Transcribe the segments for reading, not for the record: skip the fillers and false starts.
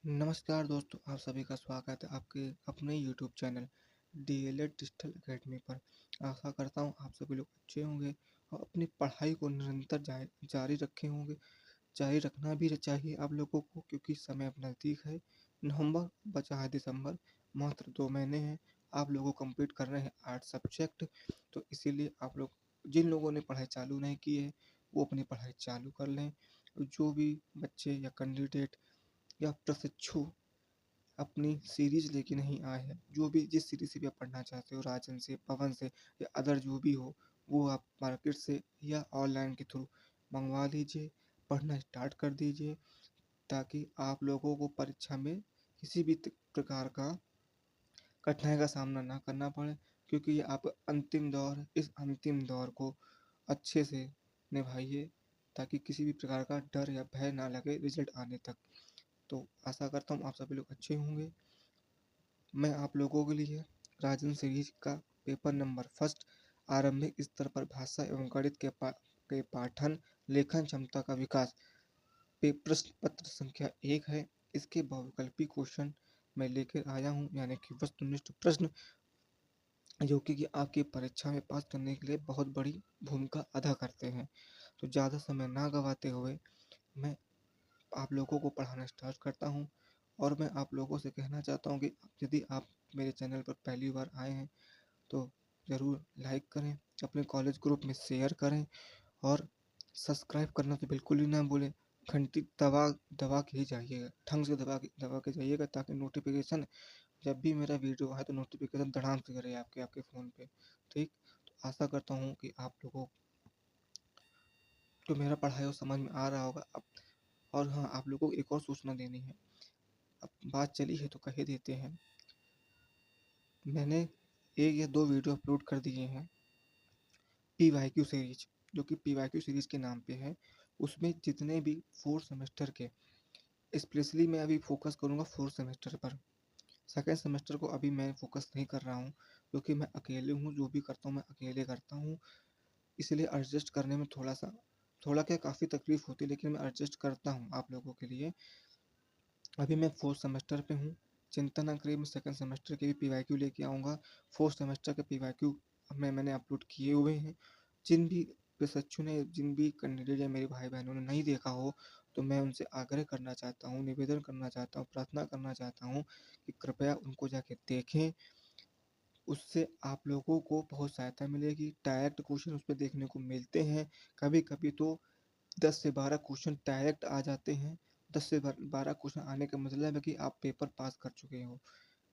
नमस्कार दोस्तों, आप सभी का स्वागत है आपके अपने YouTube channel DElEd digital academy पर। आशा करता हूँ आप सभी लोग अच्छे होंगे और अपनी पढ़ाई को निरंतर जारी रखे होंगे। जारी रखना भी चाहिए आप लोगों को, क्योंकि समय अब नज़दीक है। नवंबर बचा है दिसंबर, मात्र 2 महीने हैं। आप लोगों को कंप्लीट कर रहे हैं 8 सब्जेक्ट। तो इसीलिए आप लोग, जिन लोगों ने पढ़ाई चालू नहीं की है, वो अपनी पढ़ाई चालू कर लें। जो भी बच्चे या कैंडिडेट या प्रशिक्षु अपनी सीरीज लेके नहीं आए हैं, जो भी जिस सीरीज से भी आप पढ़ना चाहते हो, राजन से, पवन से या अदर जो भी हो, वो आप मार्केट से या ऑनलाइन के थ्रू मंगवा लीजिए, पढ़ना स्टार्ट कर दीजिए, ताकि आप लोगों को परीक्षा में किसी भी प्रकार का कठिनाई का सामना ना करना पड़े। क्योंकि ये आप अंतिम दौर, इस अंतिम दौर को अच्छे से निभाइए, ताकि किसी भी प्रकार का डर या भय ना लगे रिजल्ट आने तक। तो आशा करता हूँ आप सभी लोग अच्छे होंगे। मैं आप लोगों के लिए राजन सीरीज का पेपर नंबर फर्स्ट, आरंभिक स्तर पर भाषा एवं गणित के पाठन लेखन क्षमता का विकास, प्रश्न पत्र संख्या 1 है। इसके बहुविकल्पी क्वेश्चन मैं लेकर आया हूँ, यानी कि वस्तुनिष्ठ प्रश्न, जो कि आपकी परीक्षा में पास करने के लिए बहुत बड़ी भूमिका अदा करते हैं। तो ज़्यादा समय ना गंवाते हुए मैं आप लोगों को पढ़ाना स्टार्ट करता हूँ। और मैं आप लोगों से कहना चाहता हूँ कि यदि आप मेरे चैनल पर पहली बार आए हैं, तो ज़रूर लाइक करें, अपने कॉलेज ग्रुप में शेयर करें और सब्सक्राइब करना तो बिल्कुल ही ना भूलें। घंटी दबा दबा के ही जाइएगा, ढंग से दबा के जाइएगा, ताकि नोटिफिकेशन जब भी मेरा वीडियो आए तो नोटिफिकेशन धड़ाम से करे आपके आपके फ़ोन पे। ठीक, तो आशा करता हूँ कि आप लोगों को मेरा पढ़ाई वो समझ में आ रहा होगा अब। और हाँ, आप लोगों को एक और सूचना देनी है। अब बात चली है तो कह ही देते हैं। मैंने 1 या 2 वीडियो अपलोड कर दिए हैं पीवाईक्यू सीरीज, जो कि पीवाईक्यू सीरीज के नाम पे है। उसमें जितने भी 4 सेमेस्टर के, स्पेशली मैं अभी फोकस करूँगा 4 सेमेस्टर पर। सेकेंड सेमेस्टर को अभी मैं फोकस नहीं कर रहा हूँ, क्योंकि मैं अकेले हूँ, जो भी करता हूँ मैं अकेले करता हूँ। इसलिए एडजस्ट करने में थोड़ा क्या काफ़ी तकलीफ़ होती है, लेकिन मैं एडजस्ट करता हूँ आप लोगों के लिए। अभी मैं 4 सेमेस्टर पे हूँ। चिंता ना करिए, मैं सेकंड सेमेस्टर के भी पीवाईक्यू लेके आऊँगा। 4 सेमेस्टर के पीवाईक्यू मैंने अपलोड किए हुए हैं। जिन भी प्रशिक्षु ने, जिन भी कैंडिडेट या मेरे भाई बहनों ने नहीं देखा हो, तो मैं उनसे आग्रह करना चाहता हूँ, निवेदन करना चाहता हूँ, प्रार्थना करना चाहता हूँ कि कृपया उनको जाके देखें। उससे आप लोगों को बहुत सहायता मिलेगी। डायरेक्ट क्वेश्चन उसपे देखने को मिलते हैं। कभी कभी तो 10 से 12 क्वेश्चन डायरेक्ट आ जाते हैं। 10 से 12 क्वेश्चन आने का मतलब है कि आप पेपर पास कर चुके हो।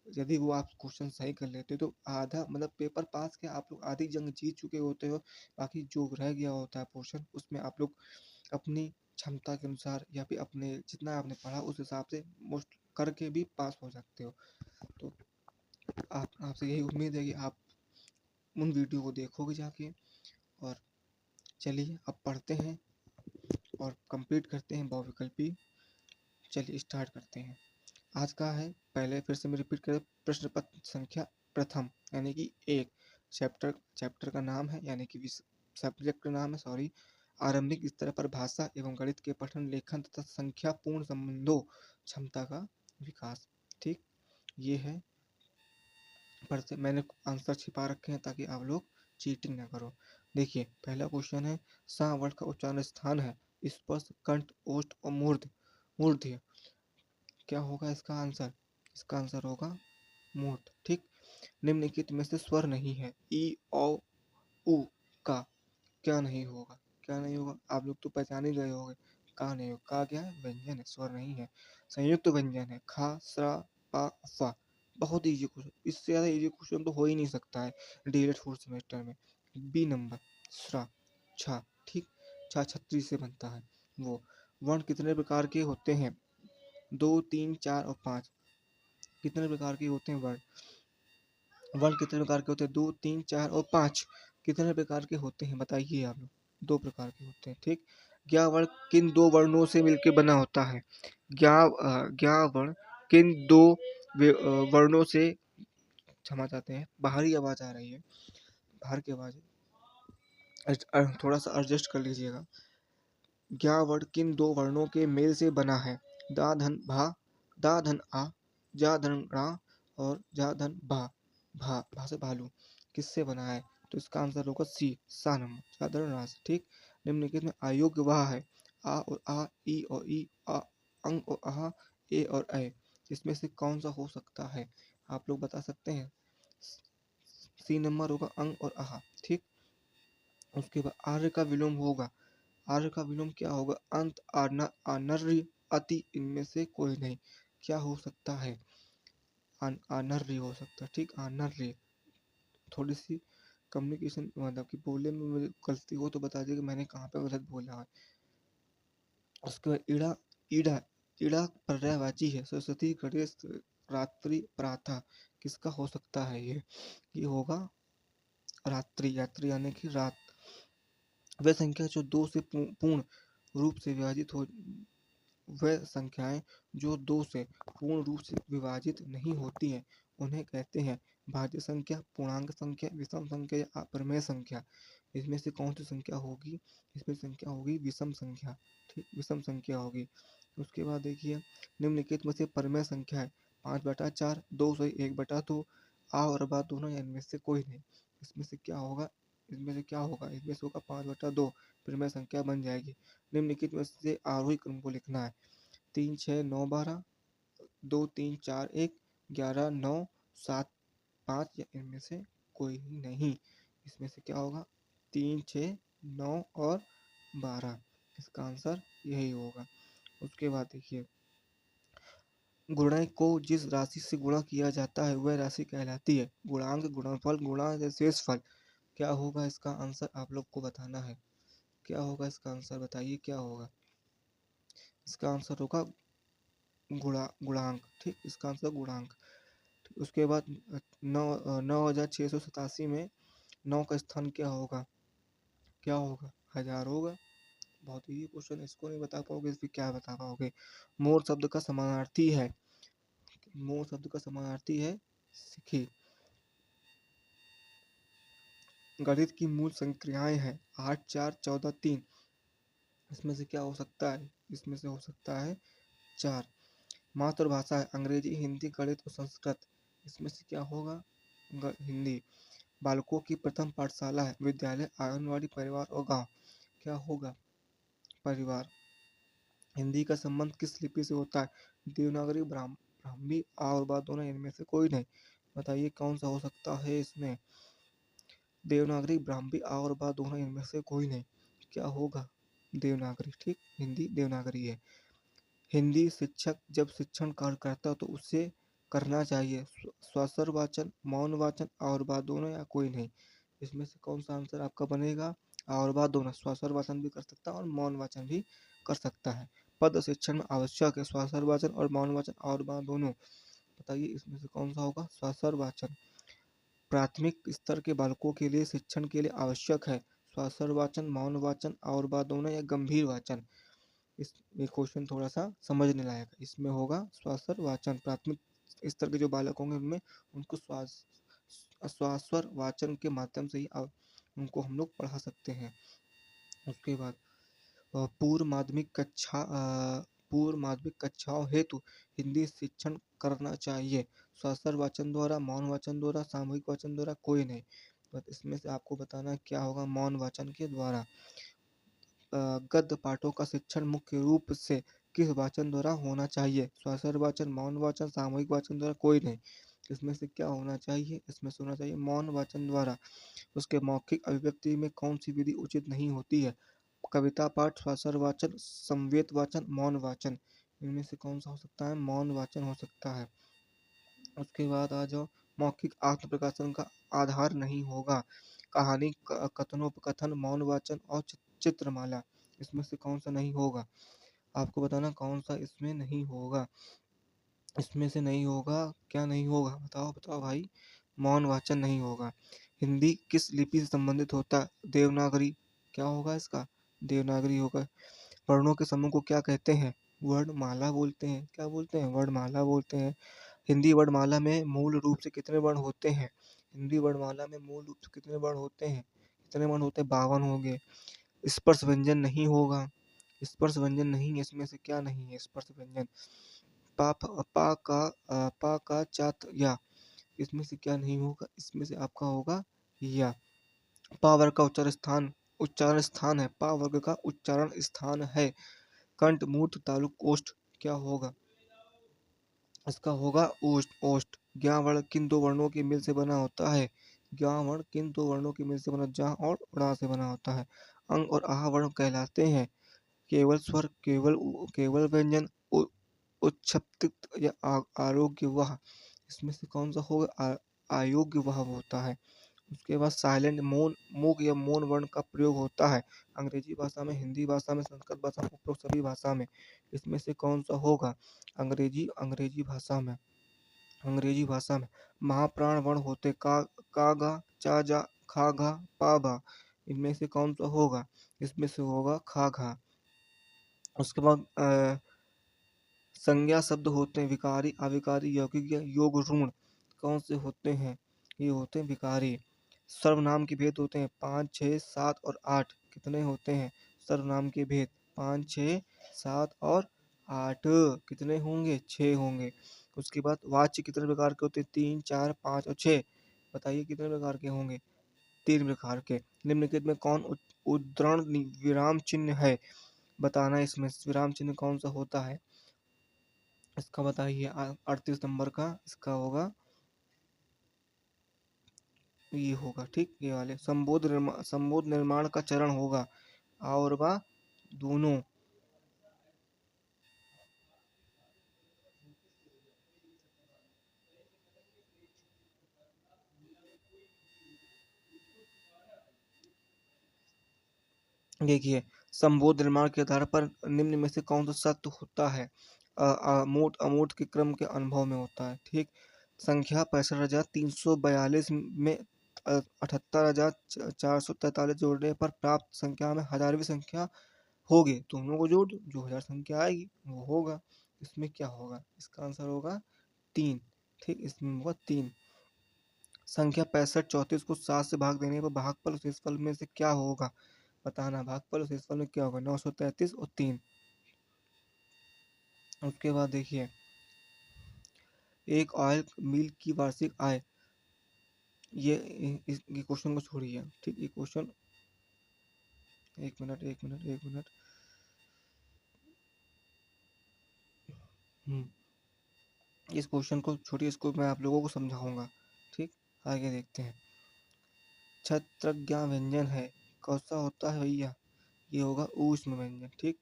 यदि वो आप क्वेश्चन सही कर लेते हो, तो आधा मतलब पेपर पास के आप लोग आधी जंग जीत चुके होते हो। बाकी जो रह गया होता है पोर्शन, उसमें आप लोग अपनी क्षमता के अनुसार या फिर अपने जितना आपने पढ़ा उस हिसाब से मोस्ट करके भी पास हो सकते हो। तो आपसे यही उम्मीद है कि आप उन वीडियो को देखोगे जाके। और चलिए अब पढ़ते हैं और कंप्लीट करते हैं बहुविकल्पी। चलिए स्टार्ट करते हैं। आज का है, पहले फिर से मैं रिपीट करें, प्रश्न पत्र संख्या प्रथम, यानी कि 1। चैप्टर का नाम है, यानी कि सब्जेक्ट का नाम है, सॉरी, आरंभिक स्तर पर भाषा एवं गणित के पठन लेखन तथा संख्या पूर्ण संबंधों क्षमता का विकास। ठीक, ये है। पढ़ते मैंने आंसर छिपा रखे हैं ताकि आप लोग चीटिंग ना करो। देखिए पहला क्वेश्चन है, सा वर्ड का उच्चारण स्थान है स्पर्श, कंठ, ओष्ठ और मूर्ध्य। क्या होगा इसका आंसर? इसका आंसर होगा मूर्त। ठीक, निम्नलिखित में से स्वर नहीं है, ई, औ, उ, का। क्या नहीं होगा? क्या नहीं होगा? आप लोग तो पहचान ही गए होंगे। का नहीं होगा। का क्या है? व्यंजन है, स्वर नहीं है। संयुक्त व्यंजन है, खा, सा, पा, फा। बहुत इजी क्वेश्चन, इससे ज़्यादा इजी क्वेश्चन तो हो ही नहीं सकता है डीएलएड 4 सेमेस्टर में। बी नंबर, स्रा, छा। ठीक, छा छतरी से बनता है वो। वर्ण कितने प्रकार के होते हैं? 2, 3, 4 और 5। कितने प्रकार के होते हैं वर्ण? वर्ण कितने प्रकार के होते हैं? 2, 3, 4 और 5। कितने प्रकार के होते हैं बताइए आप लोग? 2 प्रकार के होते हैं। ठीक, ज्ञा वर्ण किन 2 वर्णों से मिलकर बना होता है? ज्ञा वर्ण किन 2 वर्णों से, क्षमा चाहते हैं, बाहरी आवाज आ रही है, बाहर की आवाज थोड़ा सा एडजस्ट कर लीजिएगा। ज्ञा वर्ण किन 2 वर्णों के मेल से बना है? दा, धन, भा, दा धन आ, जा धन रा और जा धन भा, भा से भालू किससे बना है? तो इसका आंसर होगा सी, सा नंबर, जा धन रा से। ठीक। निम्नलिखित में अयोग्य वह है आ और आ, ई और ई, अंग और आह, ए और ऐ। इसमें से कौन सा हो सकता है? आप लोग बता सकते हैं। सी नंबर होगा अंग और आह। ठीक। उसके बाद आर्य का विलोम होगा। आर्य का विलोम क्या होगा? अंत, आनर्य, अति। इनमें से कोई नहीं। क्या हो सकता है? आनर्य हो सकता है। ठीक, आनर्य। थोड़ी सी कम्युनिकेशन मतलब कि बोलने में मुझे गलती हो तो बता दीजिए कि मैंने कहाँ पे गलत बोला है। उसके बाद ईड़ा, ईड़ा, ईड़ा पर्यायवाची है। सरस्वती, गणेश, रात्रि, प्रातः। किसका हो सकता है ये होगा रात्रि, यात्री यानी कि रात। वह संख्या जो दो से पूर्ण रूप से विभाजित हो, वह संख्याएं जो दो से पूर्ण रूप से विभाजित नहीं होती हैं उन्हें कहते हैं भाज्य संख्या, पूर्णांक संख्या, विषम संख्या या अपरिमेय संख्या। इसमें से कौन सी संख्या होगी? इसमें संख्या होगी विषम संख्या। ठीक, विषम संख्या होगी। उसके बाद देखिए निम्नलिखित में से परिमेय संख्या है 5/4, 2 से 1/2, आ और बा दोनों या इनमें से कोई नहीं। इसमें से क्या होगा? इसमें से क्या होगा? इसमें से होगा 5/2 परिमेय संख्या बन जाएगी। निम्नलिखित में से आरोही क्रम को लिखना है। 3, 6, 9, 12, 2, 3, 4, 1, 11, 9, 7, 5 या इनमें से कोई ही नहीं। इसमें से क्या होगा? 3, 6, 9 और 12। इसका आंसर यही होगा। उसके बाद देखिए गुणक को जिस राशि से गुणा किया जाता है वह राशि कहलाती है गुणांक, गुणनफल, गुणा या शेषफल। क्या होगा इसका आंसर? आप लोग को बताना है। क्या होगा इसका आंसर? बताइए क्या होगा इसका आंसर? होगा गुणांक। ठीक, इसका आंसर गुणांक। उसके बाद 9,687 में 9 का स्थान क्या होगा? क्या होगा? 1000 होगा। बहुत ही क्वेश्चन, इसको नहीं बता पाओगे फिर क्या बता पाओगे? मोर शब्द का समानार्थी है। मोर शब्द का समानार्थी है सिखी। गणित की मूल संक्रियाएं हैं 8, 4, 14, 3। इसमें से क्या हो सकता है? इसमें से हो सकता है 4। मातृभाषा है अंग्रेजी, हिंदी, गणित और संस्कृत। इसमें से क्या होगा? हिंदी। बालकों की प्रथम पाठशाला है विद्यालय, आंगनवाड़ी, परिवार और गांव। क्या होगा? परिवार। हिंदी का संबंध किस लिपि से होता है? देवनागरी, ब्राह्मी, आ और बा दोनों, इनमें से कोई नहीं। बताइए कौन सा हो सकता है इसमें? देवनागरी, ब्राह्मी, आ और बा दोनों, इनमें से कोई नहीं। क्या होगा? देवनागरी। ठीक, हिंदी देवनागरी है। हिंदी शिक्षक जब शिक्षण कार्य करता तो उसे करना चाहिए स्वस्वर वाचन, मौन वाचन, और बा दोनों या कोई नहीं। इसमें से कौन सा आंसर आपका बनेगा? और बा दोनों। स्वस्वर वाचन भी कर सकता है और मौन वाचन भी कर सकता है। पद शिक्षण में आवश्यक है स्वस्वर वाचन और मौन वाचन, और बा दोनों। बताइए इसमें से कौन सा होगा? स्वस्वर वाचन। प्राथमिक स्तर के बालकों के लिए शिक्षण के लिए आवश्यक है स्वस्वर वाचन, मौन वाचन, और बा दोनों या गंभीर वाचन। इस ये क्वेश्चन थोड़ा सा समझने लायक है। इसमें होगा श्वासर वाचन। प्राथमिक स्तर के जो बालक होंगे उनमें उनको श्वासर वाचन के माध्यम से ही उनको हम लोग पढ़ा सकते हैं। उसके बाद पूर्व माध्यमिक कक्षाओं हेतु हिंदी शिक्षण करना चाहिए श्वासर वाचन द्वारा, मौन वाचन द्वारा, सामूहिक वाचन द्वारा, कोई नहीं। बस इसमें से आपको बताना क्या होगा? मौन वाचन के द्वारा। गद्य पाठों का शिक्षण मुख्य रूप से किस वाचन द्वारा होना चाहिए? श्वासर वाचन, मौन वाचन, सामूहिक वाचन द्वारा, कोई नहीं। इसमें से क्या होना चाहिए? इसमें से होना चाहिए मौन वाचन द्वारा। उसके मौखिक अभिव्यक्ति में कौन सी विधि उचित नहीं होती है? कविता पाठ, श्वासर वाचन, संवेद वाचन, मौन वाचन। इनमें से कौन सा हो सकता है? मौन वाचन हो सकता है। उसके बाद आ जाओ मौखिक आत्म प्रकाशन का आधार नहीं होगा। कहानी, कथनोपकथन, मौन वाचन और चित्रमाला। इसमें से कौन सा नहीं होगा? आपको बताना कौन सा इसमें नहीं होगा। इसमें से नहीं होगा। क्या नहीं होगा? बताओ बताओ भाई। मौन वाचन नहीं होगा। हिंदी किस लिपि से संबंधित होता है? देवनागरी। क्या होगा इसका? देवनागरी होगा। वर्णों के समूह को क्या कहते हैं? वर्णमाला बोलते हैं। क्या बोलते हैं? वर्णमाला बोलते हैं। हिंदी वर्णमाला में मूल रूप से कितने वर्ण होते हैं? हिंदी वर्णमाला में मूल रूप से कितने वर्ण होते हैं? कितने वर्ण होते हैं? 52 हो गए। स्पर्श व्यंजन नहीं होगा। स्पर्श व्यंजन नहीं है। इसमें से क्या नहीं है? स्पर्श व्यंजन। पा का चात या, इसमें से क्या नहीं होगा, इसमें से आपका होगा या। पा वर्ग का उच्चारण स्थान है, पा वर्ग का उच्चारण स्थान है। कंठ मूर्ध तालु कोष्ठ क्या होगा, इसका होगा ओष्ठ ओष्ठ। ज्ञा वर्ण किन दो वर्णों के मिल से बना होता है, ज्ञा वर्ण किन दो वर्णों के मिल से बना, जा और ड़ा से बना होता है। अंग और आह वर्ण कहलाते हैं। केवल स्वर, केवल व्यंजन, उच्छ्थित या आरोग्य वह, इसमें से कौन सा होगा, अयोग्य वह होता है। उसके बाद साइलेंट, मौन, मूक या मौन वर्ण का प्रयोग होता है अंग्रेजी भाषा में, हिंदी भाषा में, संस्कृत भाषा में, उपरोक्त सभी भाषा में। इसमें से कौन सा होगा, अंग्रेजी भाषा में महाप्राण वर्ण होते का गा, चा जा, खा घा, पा भा। इनमें से कौन सा होगा, इसमें से होगा खा घा। उसके बाद संज्ञा शब्द होते हैं विकारी, अविकारी, यौगिक या योग ऋण, कौन से होते हैं, ये होते हैं विकारी। सर्वनाम के भेद होते हैं 5, 6, 7 और 8, कितने होते हैं सर्वनाम के भेद, 5, 6, 7 और 8, कितने होंगे, 6 होंगे। उसके बाद वाच्य कितने प्रकार के होते हैं, 3, 4, 5 और 6, बताइए कितने प्रकार के होंगे, 3 प्रकार के। निम्नलिखित में कौन उद्धरण विराम चिन्ह है, बताना इसमें विराम चिन्ह कौन सा होता है, इसका बताइए। 38 नंबर का इसका होगा, ये होगा ठीक, ये वाले संबोध निर्माण का चरण होगा आ और बा दोनों। देखिए, संबोध निर्माण के आधार पर निम्न में से कौन सा सत्य होता है, अमूर्त अमूर्त के क्रम के अनुभव में होता है, ठीक। संख्या 65,342 में 78,443 जोड़ने पर प्राप्त संख्या में हजारवीं संख्या होगी, दोनों को जोड़ दो, जो 1000 संख्या आएगी वो होगा। इसमें क्या होगा, इसका आंसर होगा 3, ठीक, इसमें होगा 3। संख्या 65 34 को 7 से भाग देने पर भागफल और शेषफल में से क्या होगा, बताना, भागफल और शेषफल में क्या होगा, 933 और 3। उसके बाद देखिए, एक ऑयल मिल की वार्षिक आय, ये क्वेश्चन को छोड़िए, ठीक, ये क्वेश्चन, एक मिनट। इस क्वेश्चन को छोड़िए, इसको मैं आप लोगों को समझाऊंगा, ठीक। आगे देखते हैं। छत्रज्ञा व्यंजन है, कौन सा होता है भैया, ये होगा ऊष्म व्यंजन, ठीक,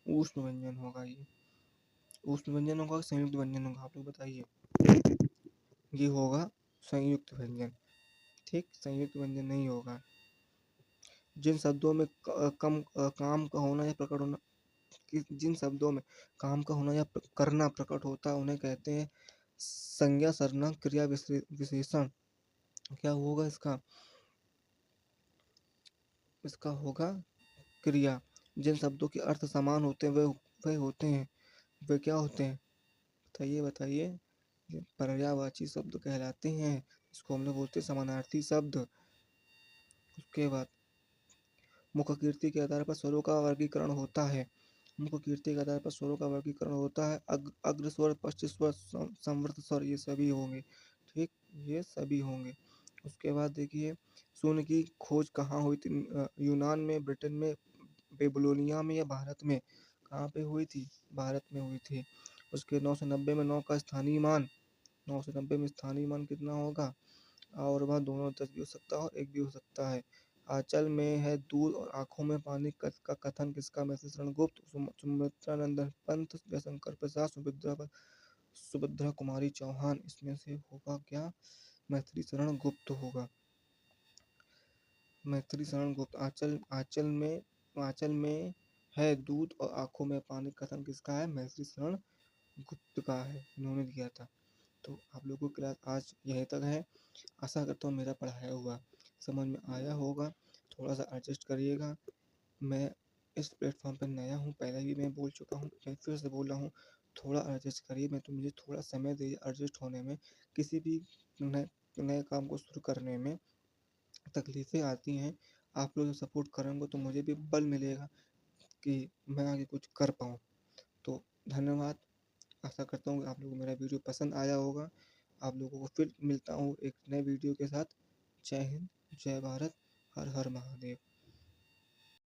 ऊष्म व्यंजन होगा ये। ऊष्म व्यंजन होगा, संयुक्त व्यंजन होगा, आप लोग बताइए। ये होगा संयुक्त व्यंजन, ठीक, संयुक्त व्यंजन नहीं होगा। जिन शब्दों में काम का होना या प्रकट होना, जिन शब्दों में काम का होना या करना प्रकट होता है उन्हें कहते हैं संज्ञा, सर्वनाम, क्रिया, विशेषण। क्या होगा इसका, इसका होगा क्रिया। जिन शब्दों के अर्थ समान होते हैं वे होते हैं, वे क्या होते हैं, बताइए। ये पर्यायवाची शब्द कहलाते हैं, इसको हम लोग बोलते हैं समानार्थी शब्द। उसके बाद मुख कीर्ति के आधार पर स्वरों का वर्गीकरण होता है, मुख कीर्ति के आधार पर स्वरों का वर्गीकरण होता है। अग्र स्वर, पश्च स्वर, संवृत स्वर, ये सभी होंगे, ठीक, ये सभी होंगे। उसके बाद देखिए, शून्य की खोज कहाँ हुई थी, यूनान में, ब्रिटेन में, बेबीलोनिया में या भारत में, कहाँ पे हुई थी, भारत में हुई थी। उसके 990 में 9 का स्थानीय मान, 990 में स्थानीय मान कितना होगा, और वह दोनों 10 भी हो सकता है और 1 भी हो सकता है। आंचल में है दूध और आंखों में पानी का कथन किसका, मैथिली शरण गुप्त, सुमित्रानंदन पंत, जयशंकर प्रसाद, सुभद्रा कुमारी चौहान, इसमें से होगा क्या, मैथिली शरण गुप्त होगा, मैथिली शरण गुप्त। आंचल में है दूध और आंखों में पानी कथन किसका है, मैथिली शरण गुप्त का है, इन्होंने दिया था। तो आप लोगों की क्लास आज यहीं तक है। आशा करता हूँ मेरा पढ़ाया हुआ समझ में आया होगा, थोड़ा सा एडजस्ट करिएगा। मैं इस प्लेटफॉर्म पर नया हूँ, पहले भी मैं बोल चुका हूँ, मैं फिर से बोल रहा हूँ, थोड़ा एडजस्ट करिए, मैं तो मुझे थोड़ा समय दीजिए एडजस्ट होने में। किसी भी नए काम को शुरू करने में तकलीफ़ें आती हैं, आप लोग सपोर्ट करेंगे तो मुझे भी बल मिलेगा कि मैं आगे कुछ कर पाऊँ। तो धन्यवाद, आशा करता हूँ आप लोगों को मेरा वीडियो पसंद आया होगा। आप लोगों को फिर मिलता हूँ एक नए वीडियो के साथ। जय हिंद, जय भारत, हर हर महादेव।